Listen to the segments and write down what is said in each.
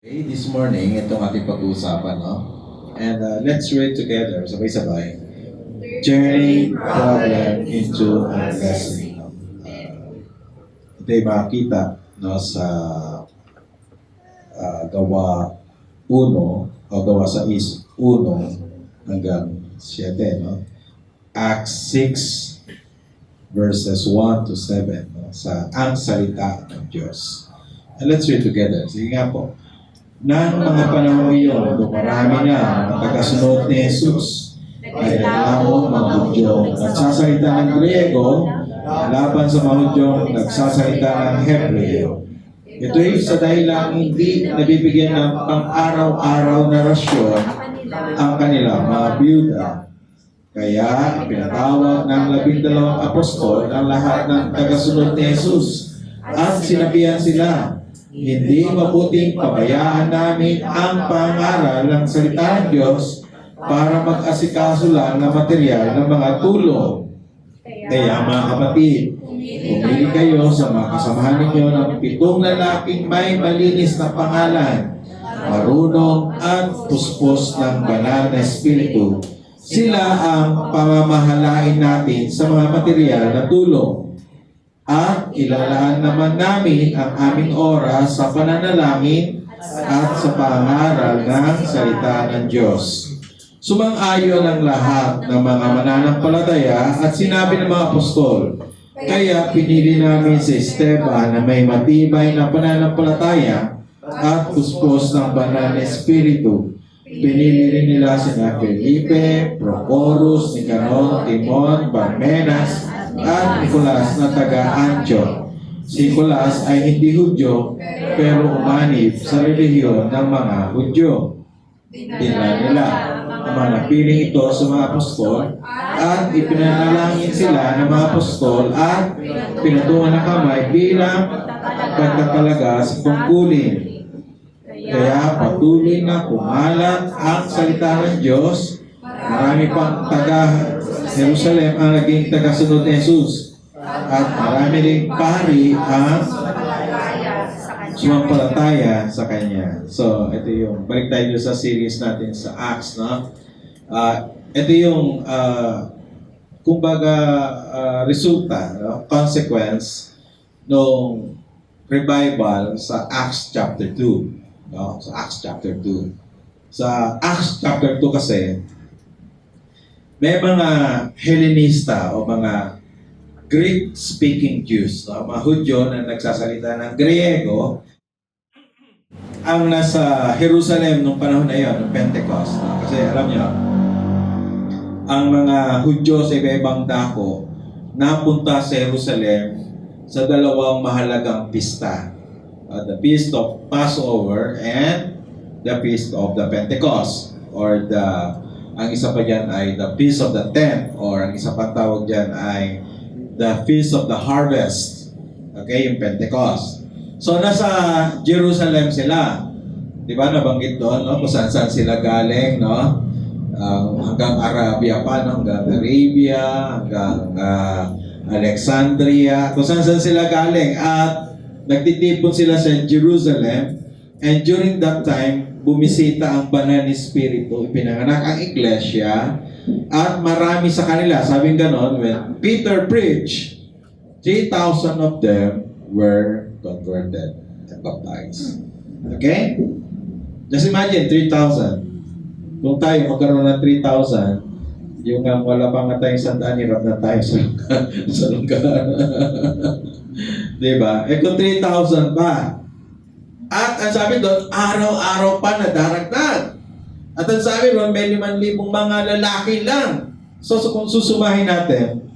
Okay, this morning, itong ating pag-uusapan, no? And let's read together, sabay-sabay. Turning problem into a blessing. Ito yung makikita, no, sa gawa 1 o gawa sa 1 hanggang 7, no? Acts 6 verses 1 to 7, no? Sa ang salita ng Diyos. And let's read together. Sige nga po. Nang mga panahon iyon, dumarami na ang tagasunod ni Jesus. Nagreklamo mga Hudyo, nagsasalita ng Griego, laban sa mga Hudyo, nagsasalita ng Hebreo. Ito'y sa dahilang hindi nabibigyan ng pang-araw-araw na rasyon ang kanilang mga biyuda. Kaya pinatawag ng 12 apostol ang lahat ng tagasunod ni Jesus at sinabihan sila, hindi mabuting pabayaan namin ang pangaral ng salita ng Diyos para mag-asikaso lang ng material ng mga tulong. Kaya mga kapatid, pumili kayo sa mga kasamahan ninyo ng 7 lalaking may malinis na pangalan, marunong at puspos ng banal na espiritu. Sila ang pamamahalain natin sa mga material na tulong. At ilalaan naman namin ang aming oras sa pananalangin at sa pangaral ng salita ng Diyos. Sumang-ayon ang lahat ng mga mananampalataya at sinabi ng mga apostol, kaya pinili namin si Esteban na may matibay na pananampalataya at puspos ng banal na espiritu. Pinili rin nila sina Felipe, Procorus, Nicanor, Timon, Parmenas, at Nicolas na taga-Antioch. Si Nicolas ay hindi Hudyo, pero umanib sa relihiyon ng mga Hudyo. Dinala nila ang mga napiling ito sa mga apostol at ipinanalangin sila ng mga apostol at pinatungan ng kamay bilang pagkatalaga sa tungkulin. Kaya patuloy na kumalat ang salita ng Diyos. Marami pang taga-Jerusalem ang naging tagasunod ni Jesus. At marami rin pari ang sumampalataya sa Kanya. So, ito yung, balik tayo sa series natin sa Acts, no? Ito yung, kumbaga, resulta, no? Consequence ng revival sa Acts chapter 2. No? Sa Acts chapter 2. Sa Acts chapter 2 kasi, may mga Hellenista o mga Greek-speaking Jews, no? Mga Hudyo na nagsasalita ng Griego, ang nasa Jerusalem nung panahon na yun, ng Pentecost. No? Kasi alam niyo, ang mga Hudyo sa iba-ibang dako napunta sa Jerusalem sa dalawang mahalagang pista. The Feast of Passover and the Feast of the Pentecost, or ang isa pa dyan ay the Feast of the Tent, or ang isa pa tawag dyan ay the Feast of the Harvest. Okay, yung Pentecost. So nasa Jerusalem sila. Di ba nabanggit doon, no? Kung saan sila galing, no? Hanggang Arabia pa, no? Hanggang Arabia, hanggang Alexandria, kung saan sila galing. At nagtitipon sila sa Jerusalem, and during that time, bumisita ang banal na espiritu, ipinanganak ang iglesia, at marami sa kanila, sabing ganon, when Peter preached, 3,000 of them were converted and baptized. Okay? Just imagine, 3,000. Kung tayo magkaroon ng 3,000, yung wala pa nga tayong sandaan, hirap na tayo sa lugar. Diba? Kung 3,000 pa. At ang sabi doon, araw-araw pa nadaragdag. At ang sabi doon, may 5,000 mga lalaki lang. So kung susumahin natin,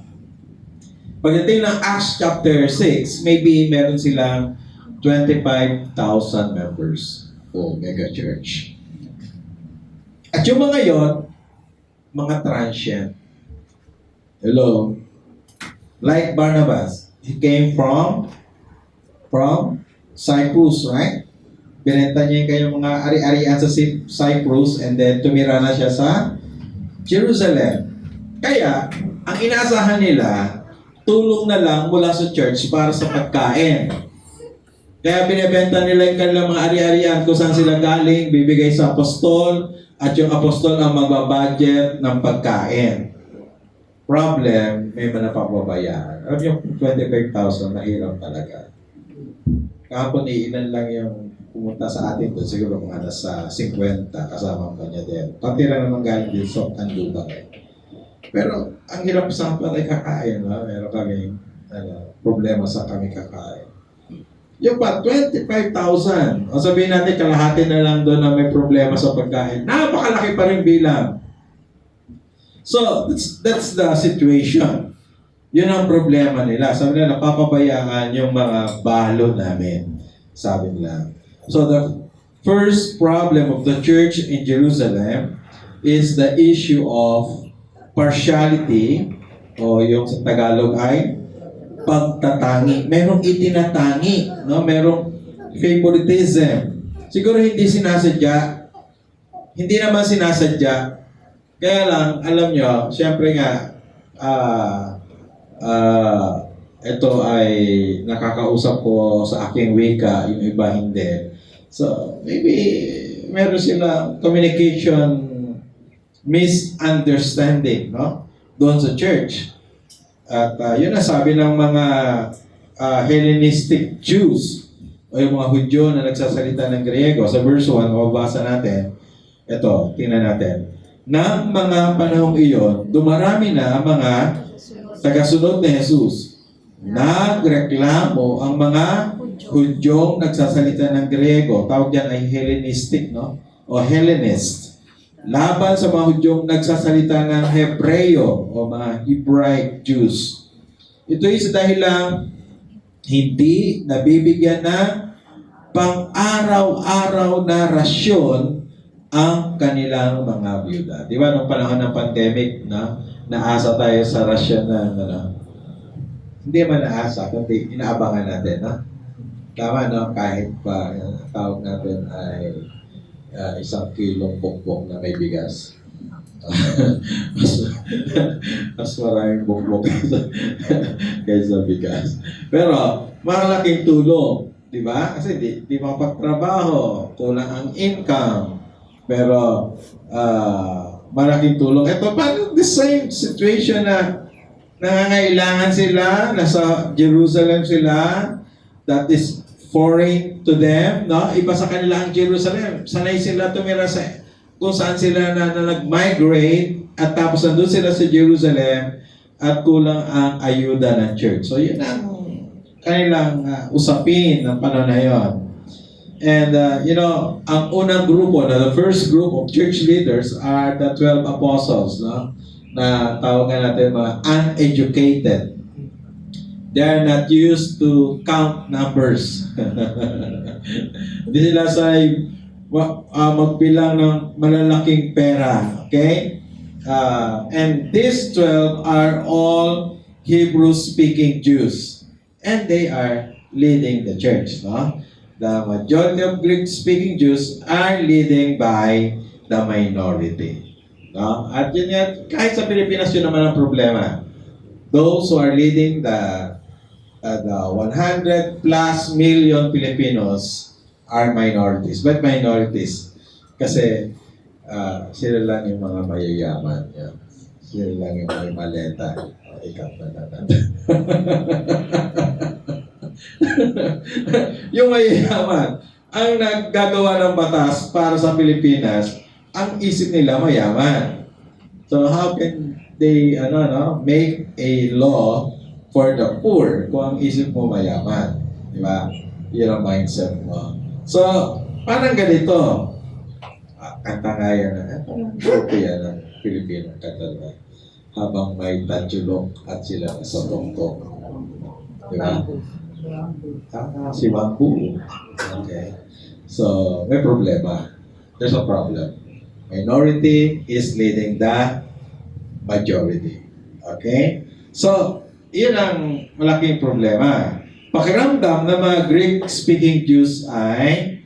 pagdating ng Acts chapter 6, maybe meron silang 25,000 members o mega church. At yung mga yon, mga transient. Hello? Like Barnabas, he came from Cyprus, right? Binenta niya kayong mga ari-arian sa Cyprus, and then tumira na siya sa Jerusalem. Kaya, ang inaasahan nila, tulong na lang mula sa church para sa pagkain. Kaya binebenta nila yung kanilang mga ari-arian kung saan sila galing, bibigay sa apostol, at yung apostol ang magbabudget ng pagkain. Problem, may mga napapabayaan. Alam yung 25,000, nahirap talaga. Kahapon ilan lang yung pumunta sa atin doon, siguro mga nasa 50 kasama ang kanya din. Pati lang naman galing din sa Kandugang. Pero ang hirap sa ay kakain. Ha? Meron kami problema sa kami kakain. Yung pa, 25,000. O sabihin natin, kalahati na lang doon na may problema sa pagkain. Napakalaki pa rin bilang. So, that's the situation. Yun ang problema nila. Sabi nila, napapabayaan yung mga balo namin. Sabi nila. So, the first problem of the church in Jerusalem is the issue of partiality, o yung sa Tagalog ay pagtatangi. Merong itinatangi, no? Merong favoritism. Siguro hindi sinasadya. Hindi naman sinasadya. Kaya lang, alam nyo, syempre nga, ito ay nakakausap ko sa aking wika, yung iba hindi. So, maybe meron sila communication misunderstanding, no? Doon sa church. At yun ang sabi ng mga Hellenistic Jews o yung mga Hudyo na nagsasalita ng Griego. Sa verse 1, mababasa natin, ito, tingnan natin. Nang mga panahong iyon, dumarami na mga tagasunod ni Jesus. Nagreklamo ang mga Hudyong nagsasalita ng Griego. Tawag yan ay Hellenistic, no? O Hellenist. Laban sa mga Hudyong nagsasalita ng Hebreo o mga Hebraic Jews. Ito ay sa dahilang hindi nabibigyan ng pang-araw-araw na rasyon ang kanilang mga byuda. Di ba, nung panahon ng pandemic, naasa tayo sa rasyon na, hindi man naasa, kundi inaabangan natin, Tama, no? Kahit pa, tawag natin ay 1 kilong bukbok na may bigas. mas maraming bukbok kaysa bigas. Pero, malaking tulong. Di ba? Kasi di mapagtrabaho, kulang ang income. Pero, malaking tulong. Ito, parang the same situation na nangangailangan sila, nasa Jerusalem sila, that is foreign to them, no? Iba sa kanila ang Jerusalem. Sanay sila tumira sa kung saan sila na nag-migrate at tapos nandun sila sa Jerusalem at kulang ang ayuda ng church. So, yun ang kanilang usapin ng panahon na yun. And, ang unang grupo, the first group of church leaders are the 12 apostles, no? Na tawagan natin mga uneducated. They are not used to count numbers. Hindi sila say magbilang ng malalaking pera. Okay? And these 12 are all Hebrew-speaking Jews. And they are leading the church. No? The majority of Greek-speaking Jews are leading by the minority. No? At yun yan, kahit sa Pilipinas, yun naman ang problema. Those who are leading the 100 plus million Filipinos are minorities. But minorities? Kasi sila lang yung mga mayayaman. Yan. Sila lang yung may maleta. Ikat na natin. Yung mayayaman, ang naggagawa ng batas para sa Pilipinas, ang isip nila mayaman. So how can they make a law for the poor kung ang isip mo mayaman? Di ba? Yun ang mindset mo. So, parang ganito. Kanta nga yan. Ito yan ang Pilipino. Kanta nga. Habang may tatsulok at sila sa tongtong. Di ba? Si Bambu. Okay. So, may problema. There's a problem. Minority is leading the majority. Okay? So, iyon ang malaking problema. Pakiramdam ng mga Greek-speaking Jews ay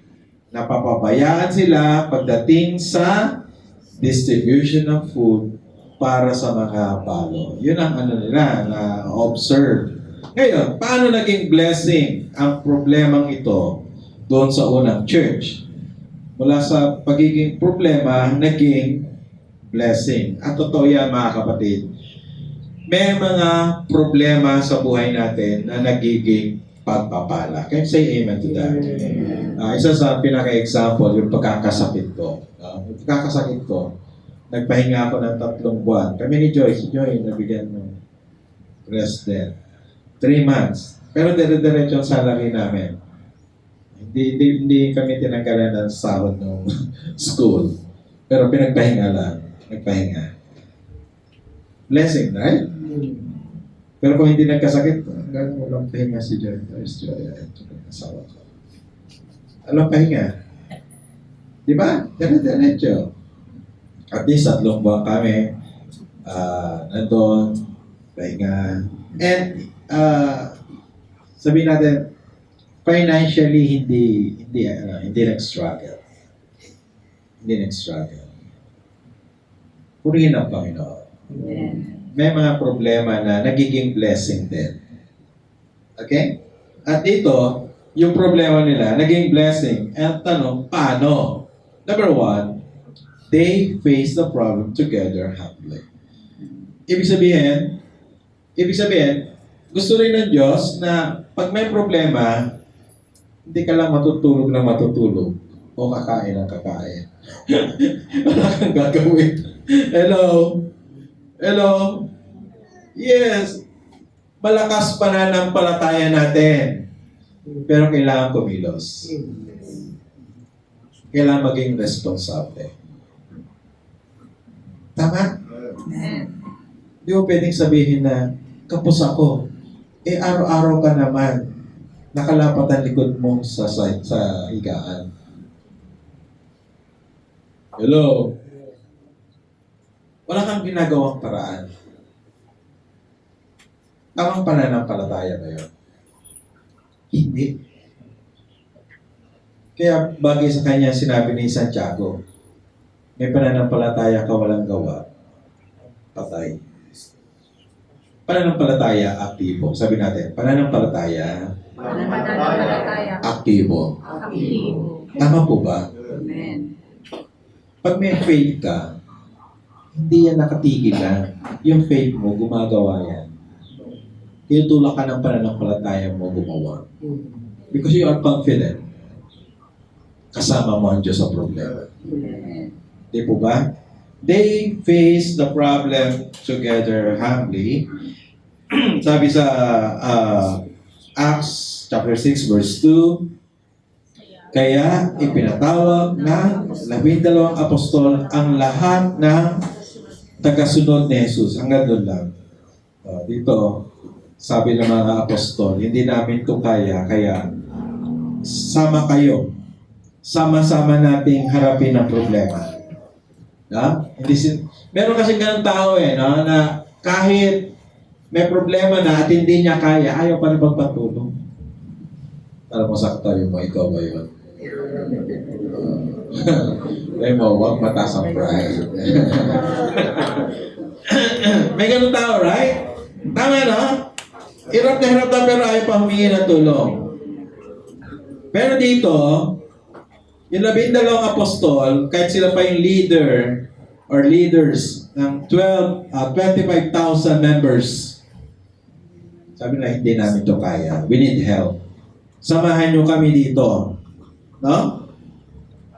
napapabayaan sila pagdating sa distribution ng food para sa mga balo. Yun ang nila na observe Ngayon, paano naging blessing ang problemang ito doon sa unang church? Mula sa pagiging problema, naging blessing. At totoo yan, mga kapatid. May mga problema sa buhay natin na nagiging pagpapala. Can you say amen to that? Isa sa pinaka-example, yung pagkakasakit ko. Yung pagkakasakit ko, nagpahinga ako ng 3 buwan. Kami ni Joy, si Joy, nabigyan ng rest din. 3 months. Pero dire-diretso ang salary namin. Hindi kami tinanggalan ng sahod ng school. Pero pinagpahinga lang. Nagpahinga. Blessing, right? Pero kung hindi nagkasakit, hanggang walang pahinga si Joy. There's Joy. Ito ang asawa ko. Walang pahinga. Di ba? Dire-diretso. At least 3 buwan kami nandun, pahinga. And sabihin natin, financially hindi nag-struggle. Hindi nag-struggle. Purihin ang Panginoon. Amen. May mga problema na nagiging blessing din. Okay? At dito, yung problema nila, naging blessing. At tanong, paano? Number 1, they face the problem together humbly. Ibig sabihin, gusto rin ng Diyos na pag may problema, hindi ka lang matutulog na matutulog o kakain ng kakain. Wala kang gagawin. Hello? Hello? Yes. Malakas pananampalataya natin. Pero kailangan kumilos. Kailangan maging responsable. Tama? Di mo pwedeng sabihin na, kapos ako. Araw-araw ka naman. Nakalapat ang likod mo sa higaan. Hello? Wala kang ginagawang paraan. Tamang pananampalataya ba yun? Hindi. Kaya bagay sa kanya sinabi ni Santiago, may pananampalataya ka walang gawa, patay. Pananampalataya, aktibo. Sabi natin, pananampalataya, aktibo. Tama po ba? Amen. Pag may faith ka, hindi yan nakatigil lang. Yung faith mo, gumagawa yan. Tinutulak ka ng pananampalataya mo gumawa. Because you are confident. Kasama mo ang Diyos sa problema. Di po ba? They face the problem together humbly. Sabi sa Acts chapter 6 verse 2, kaya ipinatawag ng 12 apostol ang lahat ng tagasunod ni Jesus. Hanggang doon lang. Dito, sabi ng mga apostol, hindi namin ito kaya sama kayo. Sama-sama nating harapin ang problema. Meron kasi ganun tao no, na kahit may problema na at hindi niya kaya, ayaw pa rin magpatulong. Para masakta yung mo, ikaw ba yun? Ay mo, huwag mataas ang pride. May ganun tao, right? Tama, no? Hirap na pero ayaw pa humingi ng tulong. Pero dito, yung 12 apostol, kahit sila pa yung leader or leaders ng 25,000 members, sabi na hindi namin ito kaya. We need help. Samahan nyo kami dito. No?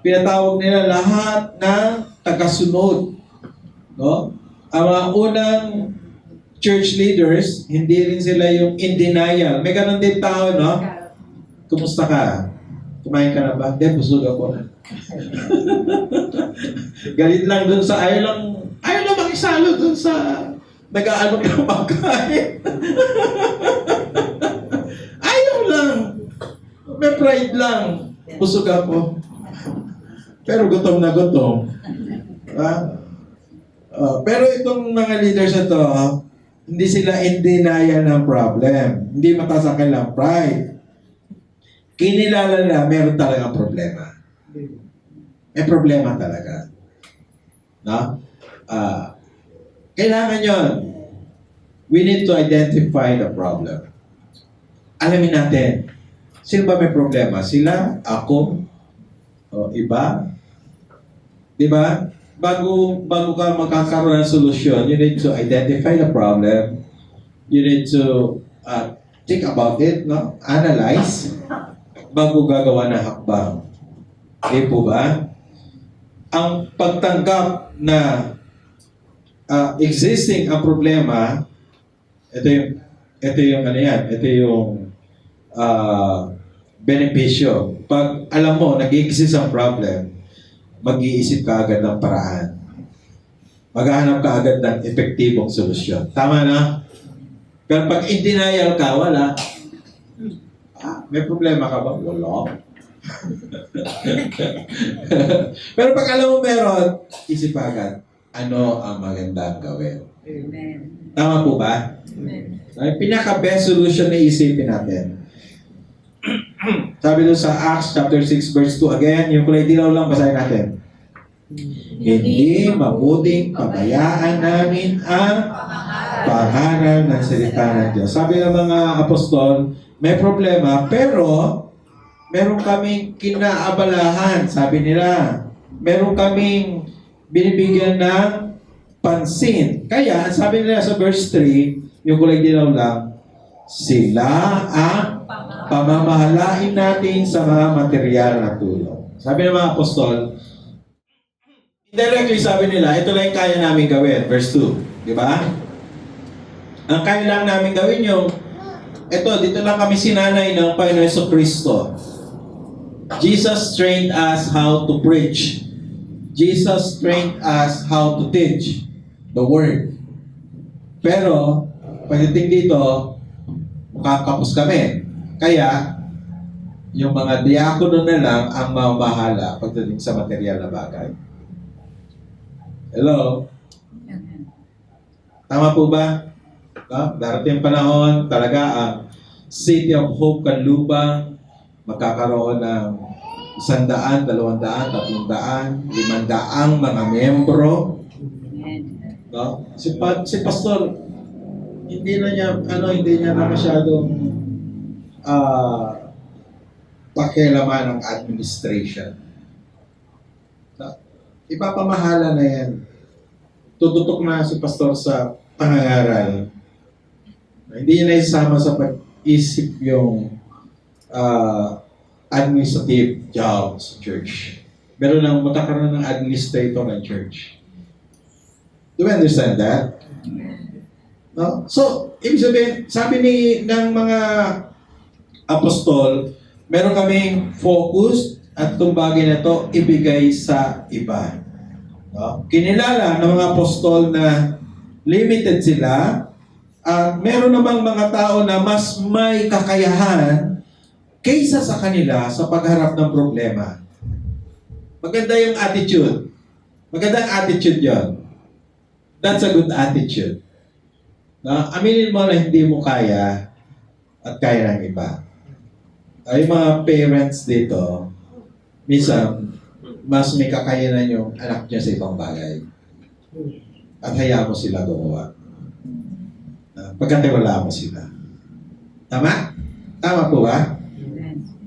Pinatawag nila lahat ng tagasunod. No? Ang mga unang church leaders, hindi rin sila yung in denial. May ganun din tao, no? Kumusta ka? Kumain ka na ba? Hindi, busog ako na. Galit lang dun sa, ayaw lang makisalo dun sa nag-aalok ng pagkain. Ayaw lang. May pride lang. Busog ako. Pero gutom na gutom. Pero itong mga leaders ito, hindi sila in denial ng problem. Hindi mataas ang kanilang pride. Kinilala na meron talagang problema. May problema talaga. No? Kailangan yon. We need to identify the problem. alamin natin, sino ba may problema? Sila? Ako? O iba? Di ba? Bago ka magkakaroon ng solusyon, you need to identify the problem. You need to think about it, no? Analyze bago gagawa ng hakbang. Di po ba? Ang pagtanggap na existing ang problema, ito yung ano yan, ito yung benepisyo. Pag alam mo, nag-exist ang problem, mag-iisip ka agad ng paraan. Maghahanap ka agad ng epektibong solusyon. Tama na? Pero pag in denial ka, wala. May problema ka ba? Wala. Pero pag alam mo meron, isip agad, ano ang magandang gawin? Amen. Tama po ba? Amen. Ay, pinaka-best solution na isipin natin. Sabi doon sa Acts chapter 6 verse 2 again, yung kulay dilaw lang, basahin natin. Hindi mabuting pabayaan namin ang pangarap ng salita ng Diyos. Sabi ng mga apostol, may problema, pero meron kaming kinaabalahan, sabi nila. Meron kaming binibigyan ng pansin. Kaya, sabi nila sa verse 3, yung kulay dilaw lang, sila ang pamamahalain natin sa mga material na tulong. Sabi ng mga apostol, indirectly sabi nila, ito lang yung kaya namin gawin. Verse 2. Di ba? Ang kaya lang namin gawin yung, dito lang kami sinanay ng Panginoon Jesucristo. Jesus trained us how to preach. Jesus trained us how to teach the Word. Pero, pagdating dito, makakapos kami. Kaya, yung mga diakono na lang ang mamahala pagdating sa material na bagay. Hello? Tama po ba? Darating panahon, talaga ang City of Hope Kanlubang magkakaroon ng 100, 200, 300, 500 mga membro. No? Si pastor, hindi niya na masyadong pakialaman ng administration. No? Ipapamahala na yan. Tututok na si pastor sa pangangaral. Hindi niya naisama sa pag-isip yung administrative job sa church. Pero lang magkakaroon ng administrator ng church. Do you understand that? No? So, ibig sabihin, sabi ng mga apostol, meron kaming focus at itong bagay na to ibigay sa iba. No? Kinilala ng mga apostol na limited sila at meron namang mga tao na mas may kakayahan kaysa sa kanila sa pagharap ng problema. Maganda yung attitude. Magandang attitude yon. That's a good attitude. No? Aminin mo na hindi mo kaya at kaya ng iba. Ay mga parents dito, minsan, mas may kakayanan yung anak niya sa ibang bagay. At hayaan mo sila gumawa. Pagkatiwalaan mo sila. Tama? Tama po ba?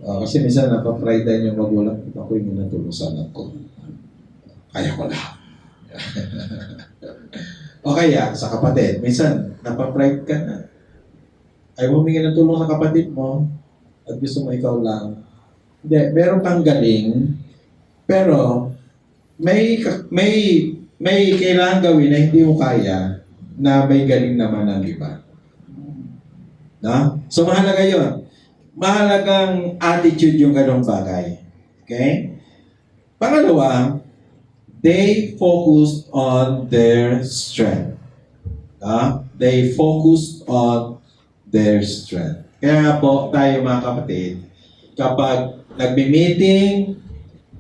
Kasi minsan napapridean yung magulang, ako yung natulong sa anak ko. Kaya ko lang. O kaya, sa kapatid, minsan napapride ka na. Ay humingi ng tulong sa kapatid mo at gusto mo ikaw lang. Hindi, meron kang galing, pero may kailangan gawin na hindi mo kaya na may galing naman ng iba. No? So mahalaga yun. Mahalagang attitude yung ganong bagay. Okay? Pangalawa, they focused on their strength. They focused on their strength. Kaya nga po, tayo mga kapatid, kapag nagbi-meeting,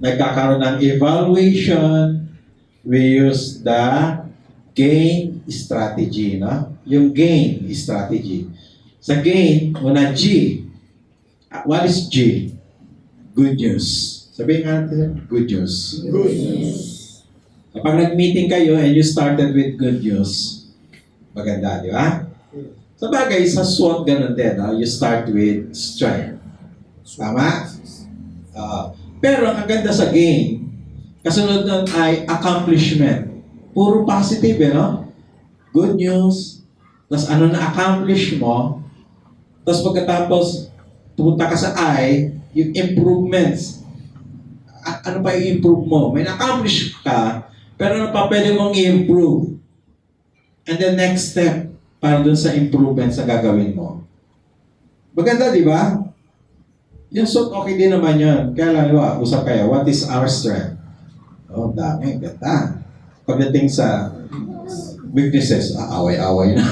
nagkakaroon ng evaluation, we use the GAIN strategy. No? Yung GAIN strategy. Sa GAIN, una G. What is G? Good news. Sabihin nga natin, good news. Good news. Kapag nag-meeting kayo and you started with good news, maganda, di ba? So Sa bagay, sa SWOT ganun din, no? You start with strength. Tama? Pero ang ganda sa game, kasunod nun ay accomplishment. Puro positive, no? Good news. Tapos ano na-accomplish mo. Tapos pagkatapos, pupunta ka sa I, yung improvements. Ano pa yung improve mo? May na-accomplish ka, pero ano pa pwede mong i-improve? And the next step, para dun sa improvements na gagawin mo. Maganda, di ba? Yung SWOT, okay din naman yun. Kaya lang, usap kayo, what is our strength? Oh, dami, ganda. Pagdating sa weaknesses, away-away na.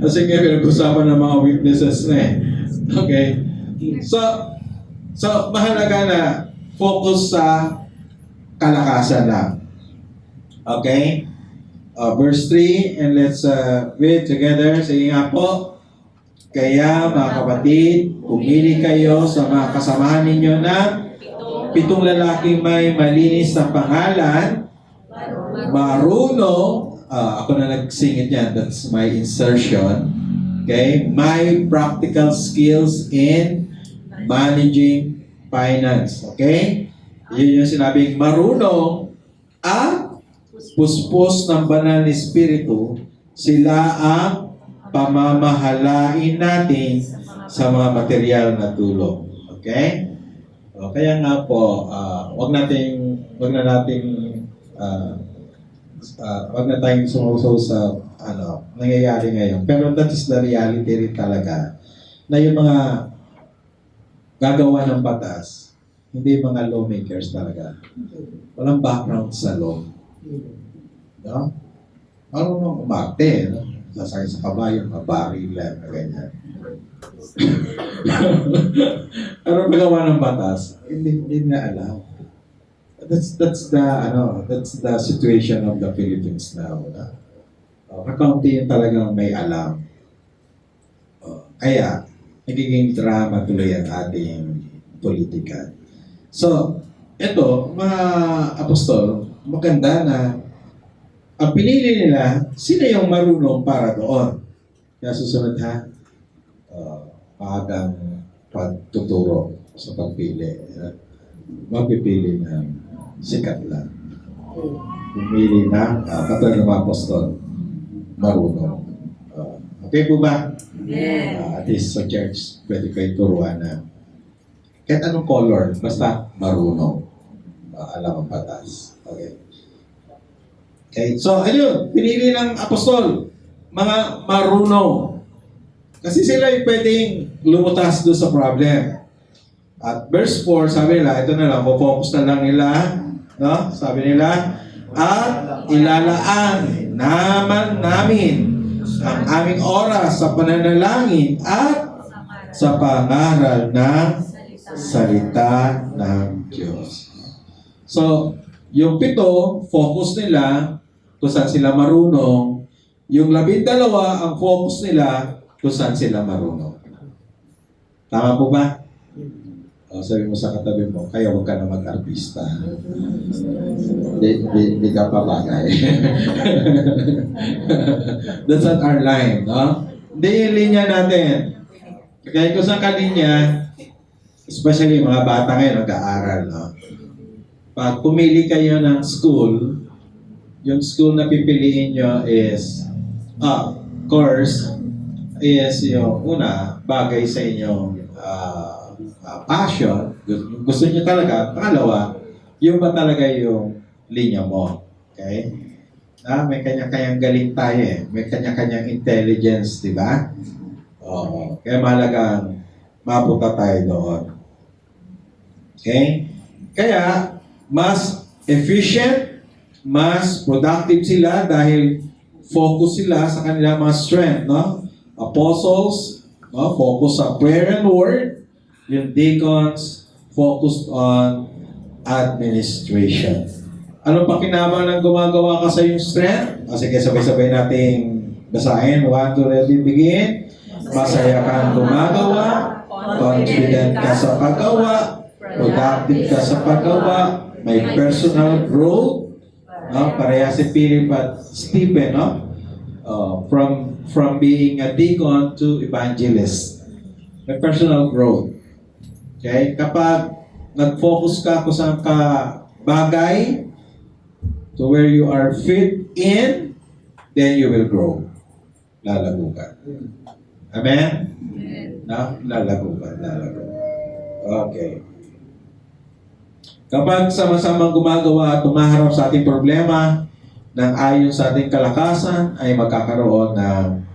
Kasi nga, pinag-usapan ng mga weaknesses na eh. Okay? So mahalaga na focus sa kalakasan lang. Okay? Verse 3, and let's read together. Sige nga po. Kaya mga kapatid, pumili kayo sa mga kasamahan ninyo na 7 lalaking may malinis na pangalan, marunong, ako na nag-sing it yan, that's my insertion. Okay? May practical skills in managing finance. Okay? Yun yung sinabing marunong at puspos ng banal na espiritu, sila ang pamamahalain natin sa mga material na tulong. Okay? Kaya nga po, wag na tayong sumuso sa nangyayari ngayon. Pero that is the reality rin talaga na yung mga gagawa ng batas, hindi mga lawmakers talaga. Walang background sa law. No? Marunong umarte, no? Sasakay sa kabayo, mabaril lang, ganyan. Pero paggawa ng batas, hindi na alam. That's the situation of the Philippines now. Kakaunti yung talagang may alam. Kaya, nagiging drama tuloy ang ating politika. So, ito, mga apostol, maganda na ang pinili nila, sino yung marunong para doon. Kaya susunod ha, maagang pagtuturo sa pagpili. Mapipili ng sikat lang. Pumili ng katulad ng mga apostol, marunong. Okay po ba? At least sa church, pwede kayo turuan na kahit anong color, basta marunong. Alam ang batas. Okay. Okay, so ayun, pinili ng apostol, mga marunong. Kasi sila yung pwedeng lumutas doon sa problem. At verse 4, sabi nila, ito na lang, focus na lang nila, no? Sabi nila, at ilalaan naman namin ang aming oras sa pananalangin at sa pangaral ng salita ng Diyos. So, yung 7, focus nila kung saan sila marunong. Yung 12, ang focus nila kung saan sila marunong. Tama po ba? Sabi mo sa katabi mo, kaya huwag ka na mag-artista. Di ka pa bagay. That's not our line, no? Hindi yung linya natin. Kaya kung saan ka linya, especially mga bata ngayon, nag-aaral, no? Pag pumili kayo ng school, yung school na pipiliin nyo is, course, is yung una, bagay sa inyong passion, gusto nyo talaga. Pangalawa, yung ba talaga yung linya mo. Okay? May kanya-kanyang galing tayo eh. May kanya-kanyang intelligence, di ba? Kaya mahalagang mapunta tayo doon. Okay? Kaya, mas efficient, mas productive sila dahil focus sila sa kanilang mga strength, no? Apostles, no? Focus sa prayer and word. Yung deacons, focused on administration. Ano pa kinabang ng gumagawa ka sa yung strength? Sige, sabay-sabay nating basahin. 1, 2, ready, begin. Masaya kang gumagawa, confident ka sa paggawa, productive ka sa paggawa, may personal growth, no? Pareha si Philip at Stephen, no? From being a deacon to evangelist. May personal growth. Okay? Kapag nag-focus ka kung saan ka bagay to where you are fit in, then you will grow. Lalago ka. Amen? No? Lalago ka. Lalago. Okay. Kapag sama-samang gumagawa at tumaharap sa ating problema ng ayon sa ating kalakasan, ay magkakaroon ng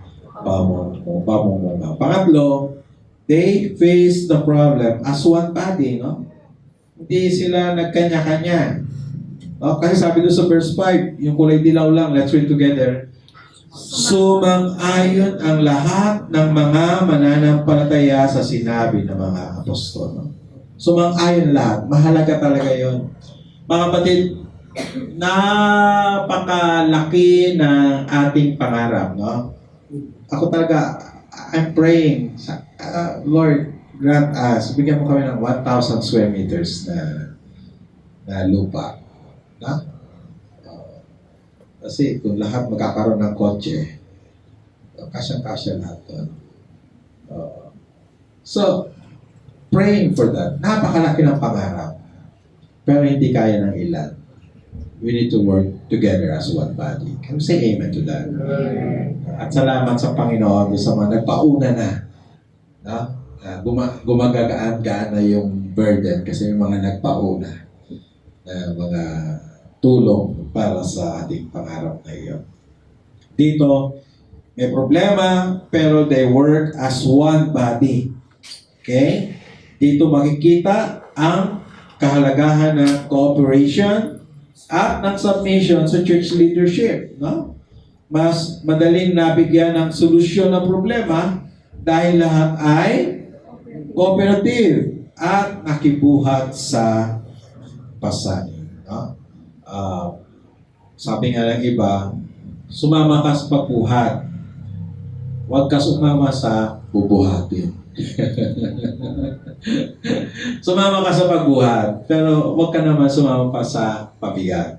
pamumunga. Pangatlo, they face the problem as one body, no? Hindi sila nagkanya-kanya. No? Kasi sabi doon sa verse 5, yung kulay dilaw lang, let's read together. Sumang-ayon ang lahat ng mga mananampalataya sa sinabi ng mga apostol. No? Sumang-ayon lahat. Mahalaga talaga yon. Mga kapatid, napakalaki ng ating pangarap. No? Ako talaga, I'm praying, Lord, grant us, bigyan mo kami ng 1,000 square meters na lupa. Na? Kasi kung lahat magkakaroon ng kotse, kasyang-kasya lahat doon. So, praying for that. Napakalaki ng pangarap. Pero hindi kaya ng ilan. We need to work together as one body. Can we say amen to that? At salamat sa Panginoon sa mga nagpauna na. No? Gumagagaan-gaan na yung burden kasi yung mga nagpauna na mga tulong para sa ating pangarap na iyon. Dito, may problema, pero they work as one body. Okay? Dito makikita ang kahalagahan ng cooperation at ng submission sa church leadership. No? Mas madaling nabigyan ng solusyon ng problema dahil lahat ay cooperative at nakibuhat sa pasanin. No? Sabi nga ng iba, sumama ka sa pagbuhat. Huwag ka sumama sa bubuhatin. Sumama ka sa pagbuhat, pero huwag ka naman sumama pa sa pabigat.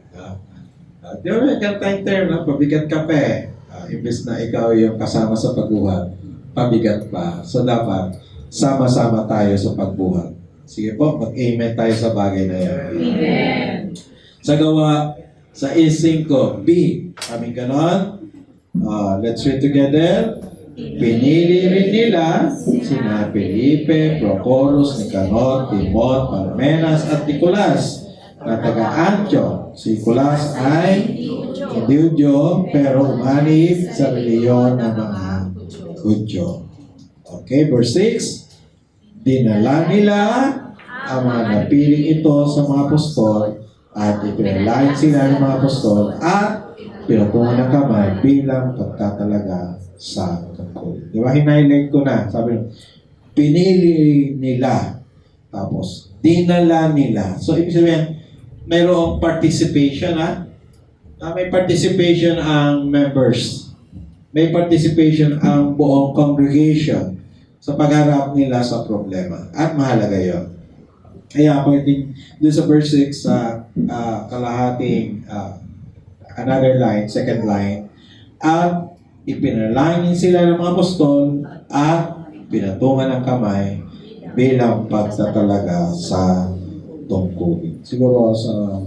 Di ba may kantang term, no? Pabigat ka pa eh. Imbes na ikaw yung kasama sa pagbuhat, pabigat pa. So dapat, sama-sama tayo sa pagbuhat. Sige po, mag-amen tayo sa bagay na yan. Amen. Sa gawa, sa E5, B. Kaming ganon. Let's read together. Pinili rin nila sina Felipe, Prochorus, Nicanor, Timon, Parmenas at Nicolas na taga-Antioch. Si Nicolas ay hindi Hudyo pero umanib sa reliyon ng mga Hudyo. Okay, verse 6. Dinala nila ang mga napiling ito sa mga apostol at ipinalain sila ng mga apostol at pinatungan ng kamay bilang pagtatalaga sa tungkol. Di ba? Hinighlight ko na. Sabi nyo, pinili nila. Tapos, dinala nila. So, ibig sabihin, mayroong participation, ha? May participation ang members. May participation ang buong congregation sa pagharap nila sa problema. At mahalaga yun. Kaya, pwedeng doon sa verse 6, kalahating another line, second line, at ipinalangin sila ng mga apostol at pinatungan ng kamay bilang pagtatalaga sa tungkulin. Siguro sa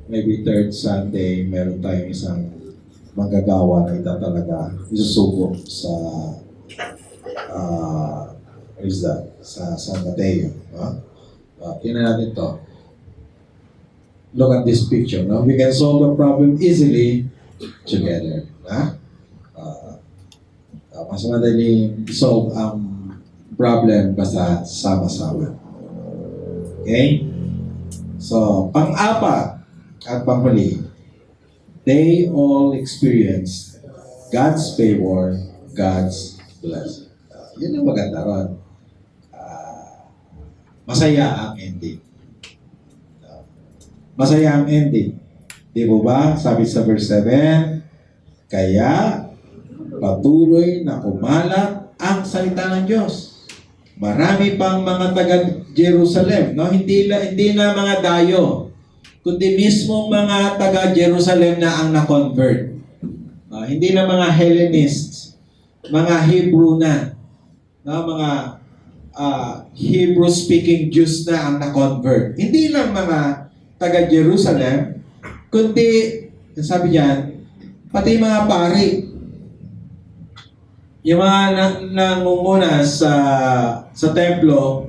maybe third Sunday, meron tayong isang manggagawa na itatalaga, isusubok sa sa San Mateo. Tingnan natin to. Look at this picture. No? We can solve the problem easily together. Mas madaling solve ang problem basta sama-sama. Okay? So, pang-apat at pang-huli, they all experience God's favor, God's blessing. Yun ang maganda ron. Masaya ang ending. Masaya ang ending. Di ba? Sabi sa verse 7, kaya patuloy na kumalat ang salita ng Diyos. Marami pang mga taga-Jerusalem, no? Hindi na mga dayo, kundi mismo mga taga-Jerusalem na ang na-convert. hindi na mga Hellenists, mga Hebrew na mga Hebrew-speaking Jews na ang na-convert. Hindi lang mga taga-Jerusalem, kundi, sabi niyan, pati mga pari. Yung mga nangunguna sa templo,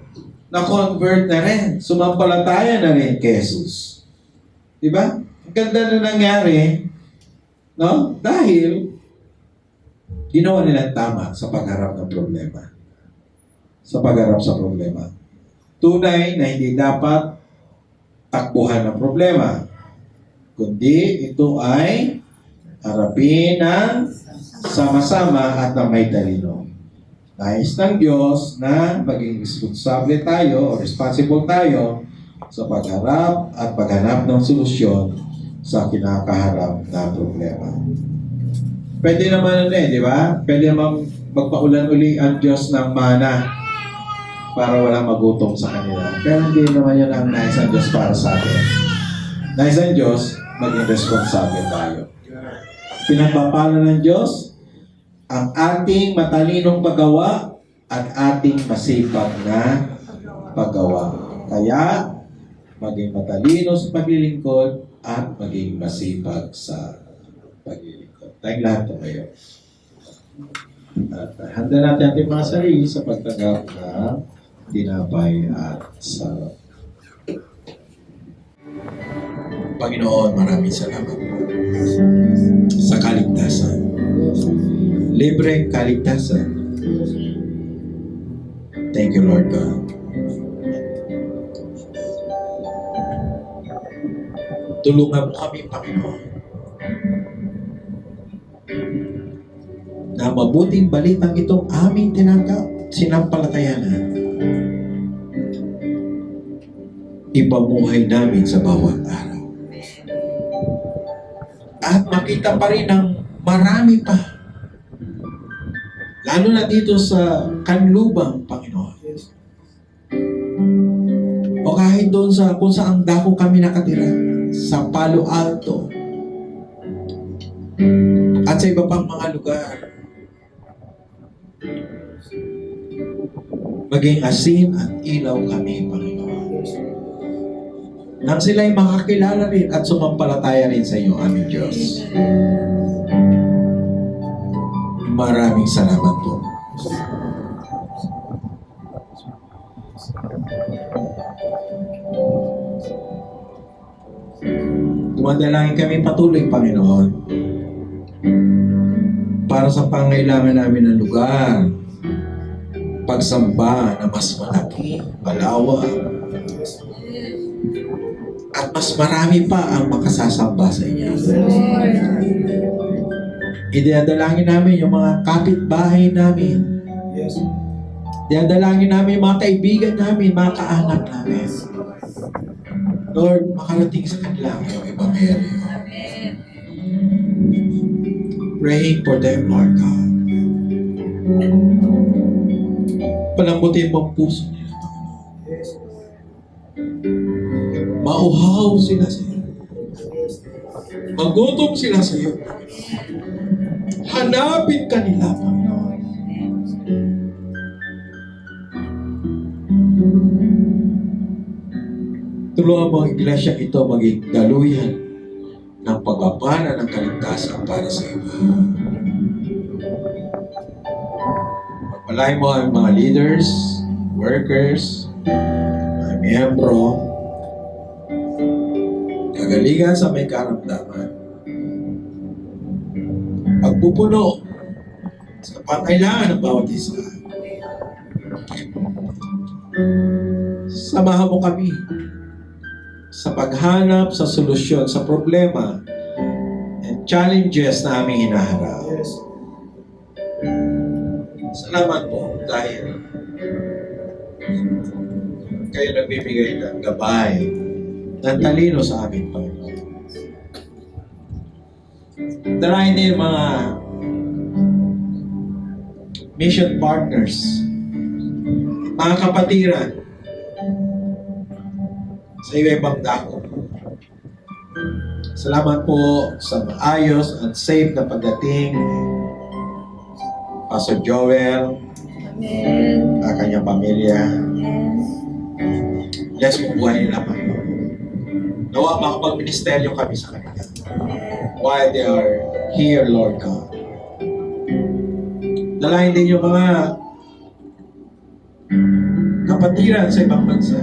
na-convert na rin. Sumampalataya na rin kay Jesus. Diba? Ang ganda na nangyari, no? Dahil, ginawa nila tama sa pagharap ng problema. Sa pagharap sa problema. Tunay na hindi dapat takbuhan ng problema, kundi ito ay harapin ng sama-sama at na may talino. Nais ng Diyos na maging responsable tayo o responsible tayo sa pagharap at paghanap ng solusyon sa kinakaharap na problema. Pwede naman di ba? Pwede naman magpaulan uli ang Diyos ng mana para walang magutom sa kanila. Pero hindi naman yan ang nais ng Diyos para sa atin. Nais ng Diyos, maging responsable tayo. Pinagpapala ng Diyos ang ating matalinong paggawa at ating masipag na paggawa. Kaya, maging matalino sa paglilingkod at maging masipag sa paglilingkod. Tayong lahat na kayo. At handa natin ating mga sarili sa pagtanggap na tinapay at sarap. Panginoon, maraming salamat po sa kaligtasan. Libreng kaligtasan. Thank you, Lord God. Tulungan mo kami, Panginoon, na mabuting balitang itong aming tinanggap, sinampalatayanan, ipamuhay namin sa bawat araw. At makita pa rin ng marami pa. Lalo na dito sa Kanlubang, Panginoon. O kahit doon sa kung saan dako kami nakatira, sa Palo Alto, at sa iba pang mga lugar. Maging asin at ilaw kami, Panginoon. Nang sila'y makakilala rin at sumampalataya rin sa iyo, aming Diyos. Maraming salamat po. Dumadalangin kami patuloy, Panginoon, para sa pangailangan namin ng lugar, pagsamba na mas malaki, malawak, at mas marami pa ang makasasamba sa inyo. Idadalangin namin yung mga kapitbahay namin. Yes. Idadalangin namin yung mga kaibigan namin, mga kaanak namin. Lord, makarating sa kanila ang iyong ebanghelyo. Praying for them, Lord God. Palambutin mo ang puso nila, Panginoon. Mauhaw sila sa iyo. Magutom sila sa iyo. Hanapin ka nila, Panginoon. Tulungan mo ang iglesia ito maging daluyan ng pagpapala ng kaligtasan para sa iba. Pagpalain mo ang mga leaders, workers, mga miyembro, kagalingan sa may karamdaman, pagpupuno sa pangailangan ng bawat isa. Samahan mo kami sa paghanap sa solusyon sa problema and challenges na aming hinaharap. Yes. Salamat po dahil kayo nagbibigay ng gabay, ng talino sa amin, Panginoon. Dalayan din mga mission partners, mga kapatiran sa iba-ibang dako. Salamat po sa maayos at safe na pagdating Pastor Joel, Amen. ang kanyang pamilya. Yes. Bless mo buhay nila, Panginoon. Nawa makapag-ministeryo kami sa kanila. While they are here, Lord God. Dalahin din yung mga kapatiran sa ibang bansa.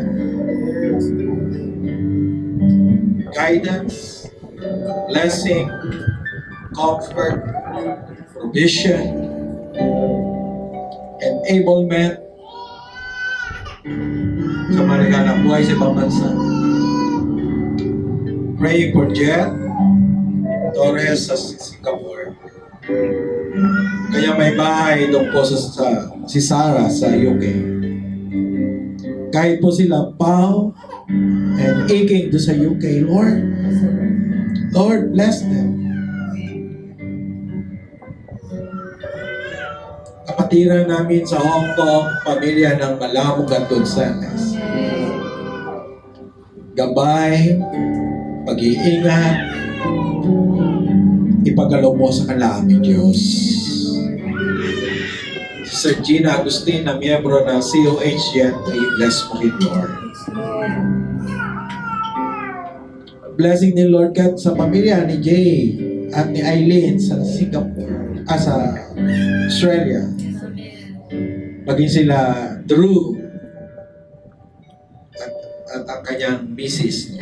Guidance, blessing, comfort, provision, enablement sa mga regalang buhay sa ibang bansa. Praying for Jet Torres sa Singapore. Kaya may bahay doon po si Sarah sa UK. Kahit po sila Pao and Iking doon sa UK, Lord, bless them. Kapatiran namin sa Hong Kong, pamilya ng Malabo Gonzales. Gabay, pag-iingat, ipagalaw mo sa kanila aming Diyos. Si Sir Gina Agustin na miyembro ng COH Gentry, bless mo rin, Lord. Blessing ni Lord God sa pamilya ni Jay at ni Eileen sa Singapore, sa Australia. Maging sila Drew at ang kanyang misis.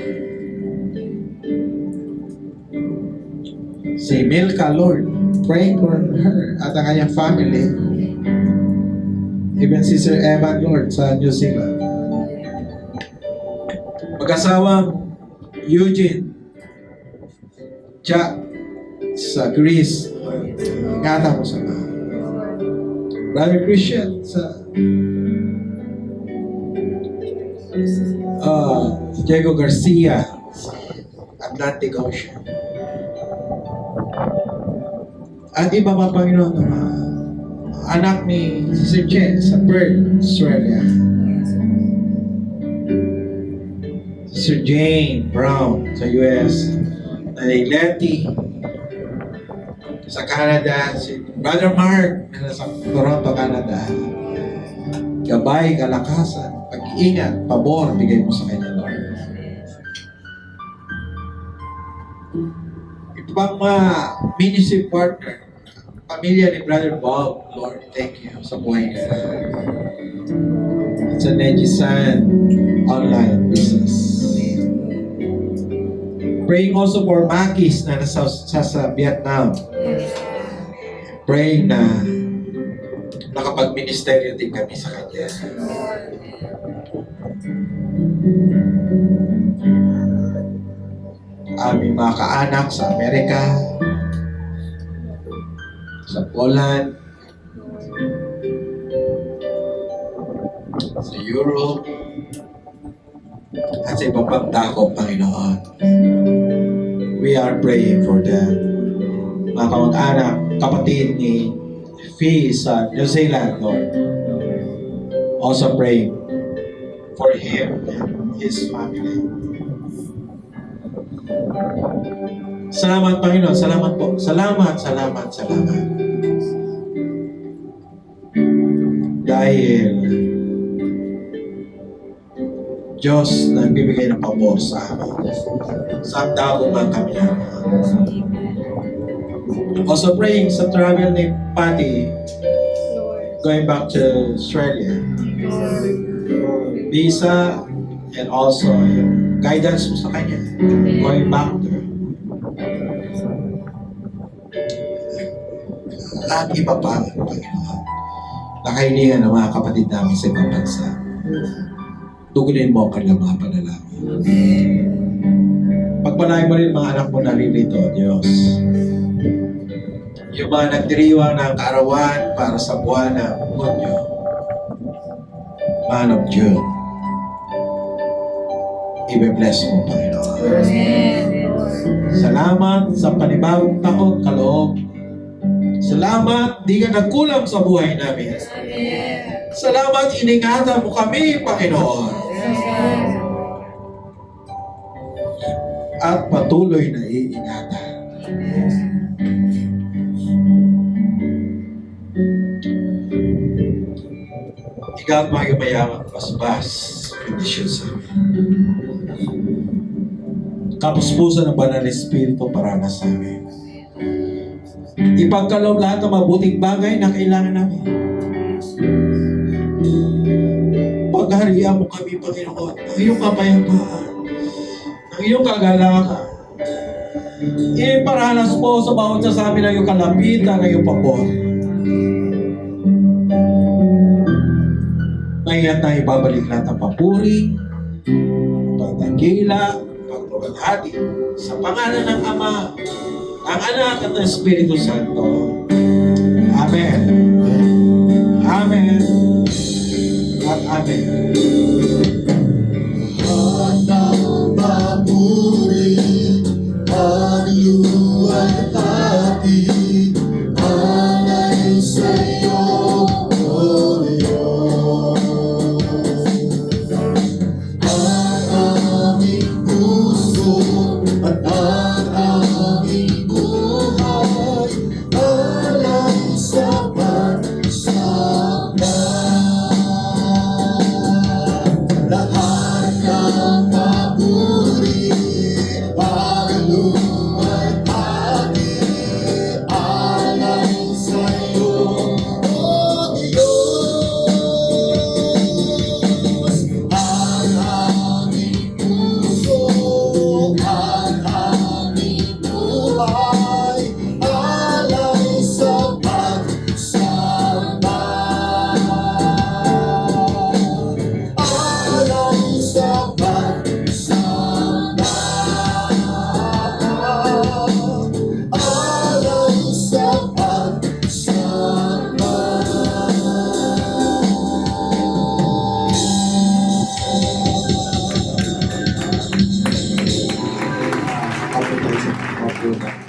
Si Milka, Lord, praying for her at ang kanyang family. Even si Sir Evan, Lord, sa New Zealand. Mag-asawang Eugene, Jack, sa Greece, ingatan mo sa mga. Brother Christian, sa Diego Garcia, sa Atlantic Ocean. At iba pa, Panginoon, mga anak ni Sir Chen sa Perth, Australia. Sir Jane Brown sa US, Nanay Letty sa Canada, si Brother Mark na sa Toronto, Canada. Gabay, kalakasan, pag-iingat, pabor, bigay mo sa kanya, Lord. Ito pang mga ministry partner, pamilya ni Brother Bob, Lord, thank you sa buhay nila. Sa Nejisan online business. Praying also for Makis na nasa sa Vietnam. Praying na nakapag-ministeryo din kami sa kanya. Aming mga kaanak sa Amerika, sa Poland, sa Europe, at sa ibang pang dako, Panginoon. We are praying for them. Mga kamag-anak, kapatid ni Fee sa New Zealand, Lord. Also praying for him and his family. Salamat, Panginoon. Salamat po. Salamat. Dahil Diyos na nagbibigay ng pabor sa amin. Sa dako man kami namin. Also praying sa travel ni Patty going back to Australia. Visa and also yung guidance mo sa kanya going back there. At iba pa, Panginoon. Nakahilingan ng mga kapatid namin sa ibang bansa. Tugunin mo ang kanilang mga panalangin. Pagpalain mo rin mga anak mo naririto, Diyos. Yung mga nagdiriwang ng kaarawan para sa buwan ng Hunyo. Man of June. I-bless mo, Panginoon. Salamat sa panibagong taon, kaloob. Salamat, di ka nagkulang sa buhay namin. Salamat, iningatan mo kami, Panginoon. at patuloy na iingatan. Ikaw at mga mayaman, basbas, bendisyon sa amin. Kapuspusan ng banal na Espiritu para na sa amin. Ipagkaloob lahat ng mabuting bagay na kailangan namin. Pagharian mo kami, Panginoon, ng iyong kapayapaan, ng iyong kagalakan. Iparanas po sa bawat sa amin ng iyong kalapitan, ng iyong pabor. Ngayon na ibabalik lahat ng papuri, pagdakila, pagpapaghati sa pangalan ng Ama, ng Anak at ng Espiritu Santo. Amen. Amen. At Amen. Ang papuri, pagluwalhati, alay sa'yo, O Diyos. Ang aming puso at ang aming buhay, alay sa pagsamba. Lahat ng papuri, pagluwalhati, alay sa'yo, O Diyos. Ang aming puso, ang aming buhay, alay sa pagsamba. Alay sa pagsamba. Alay sa pagsamba. Ako tayo sa mga